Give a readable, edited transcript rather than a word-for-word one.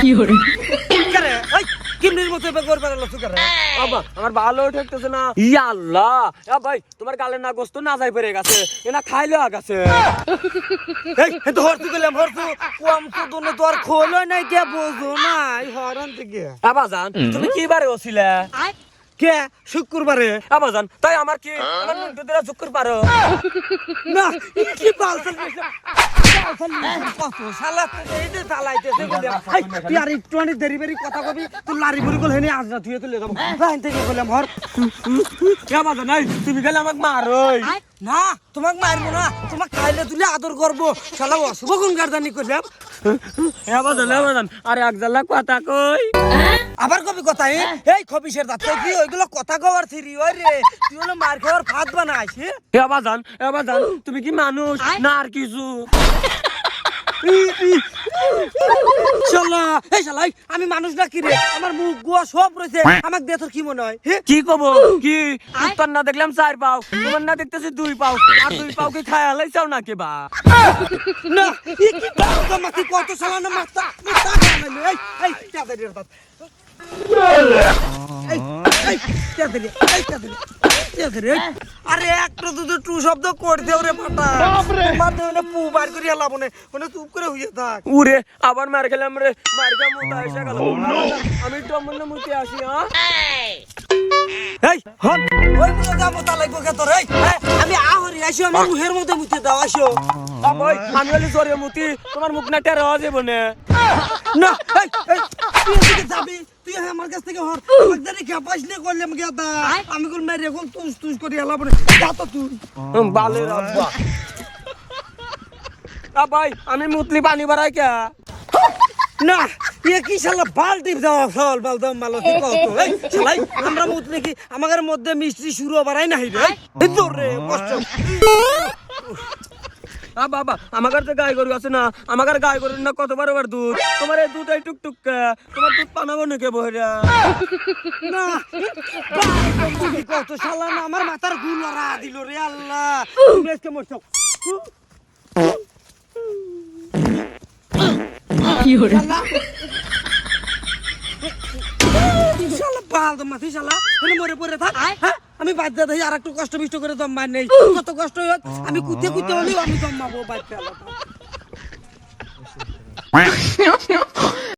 কি হরে করে ওই কিমনির মতো বেগর বেরালো তুই করে বাবা আমার ভালো ঠেকতেছে না ইয়া আল্লাহ এ ভাই তোমার গালে না গোস্ত না যাই পড়ে গেছে এনা খাইলো গেছে এই তো হরতু গেলাম হরতু কম তো দনে তো আর খোলো নাই কে বুঝো নাই হরন থেকে আবাজান তুমি কি বারে ওছিলে কে শুক্রবারে আবাজান তাই আমার কি আমার নুন দুধেরা শুক্র পারো না কি বালছল কত শালা এই যে চালাইতেছে ভাই তুই আর একটু আনি দেরি বেরি কথা কবি তুই লারি বুড়ি গল হেনি আজ না তুই তুলে যাব লাইন থেকে কইলাম হর আবাজান এই তুমি গেলে আমাকে মারোই না তোমাকে মারবো না তোমাকে খাইলে তুলে আদর করবো শালা অশুভ কোন গার্দানি করলাম আবাজান আরে এক জালা কথা কই আবার কবি কথা এই খবিসের দাঁত কি ওইগুলো কথা কওয়ার থিরি ওই রে তুই হলো মার খাওয়ার ফাঁদ বানাইস আবাজান তুমি কি মানুষ না আর কিছু শালা এই শালাই আমি মানুষ না কি রে আমার মুখ গোয়া সব রয়েছে আমাকে দিয়ে তোর কি মনে হয় কি কব কি উত্তর না দেখলাম 4 পাও তোমার না দেখতেছি 2 পাও আর 2 পাও কি খায়া লাইছাও না কে বা না কি বাবা মাটি কত শালা না মাথা মাথা বানাইলো এই চাঁদের দাঁত আরে একটা দুটো টু শব্দ করে দেও রে ফাটা মারতে হলে পু বার করে এলাম মনে চুপ করে হইয়া থাক উরে আবার মার খেলাম রে মার খা মুতা এসে গেল আমি তো মনে মুতি আসি এই হন ওই গুলো যাবো তা লাগবো কে তোর এই আমি আহরি আইসো আমি মুহের মধ্যে মুতে দাও আসো ওই আমি বলি সরে মুতি তোমার মুখ না টেরা হয়ে যাবে না না এই তুই এদিকে যাবি তুই আমার কাছ থেকে হর আমাকে দাঁড়ি খেপাইস না করলাম গেদা আমি কোন মেরে কোন তুস তুস করে এলাম যা তো তুই বালে রাব্বা ভাই আমি মুতলি পানি বাড়াই কে না ইয়ে কি শালা বালতি দাও ফল বাল দাম ভালো কি কত এই শালাই আমরা মুতলে কি আমাদের মধ্যে মিষ্টি শুরু বাড়াই নাই রে এই তোর রে কষ্ট বাবা আমার তো গাই গরু আছে না আমার গাই গরুর না কতবার ওর দুধ তোমার এই দুধ এই টুকটুক তোমার দুধ পানাবো নাকি বহরা না তুমি কত শালা না আমার মাথার গুল লড়া দিল রে আল্লাহ তুমি আজকে মরছো কি হরে শালা বাল দম মাথি শালা তুমি মরে পড়ে থাক হ্যাঁ আমি বাদ দে দেই আর একটু কষ্ট বিষ্ট করে দম মার নেই কত কষ্ট হয় আমি কুতে কুতে হলেও আমি দম মারবো বাদ ফেলা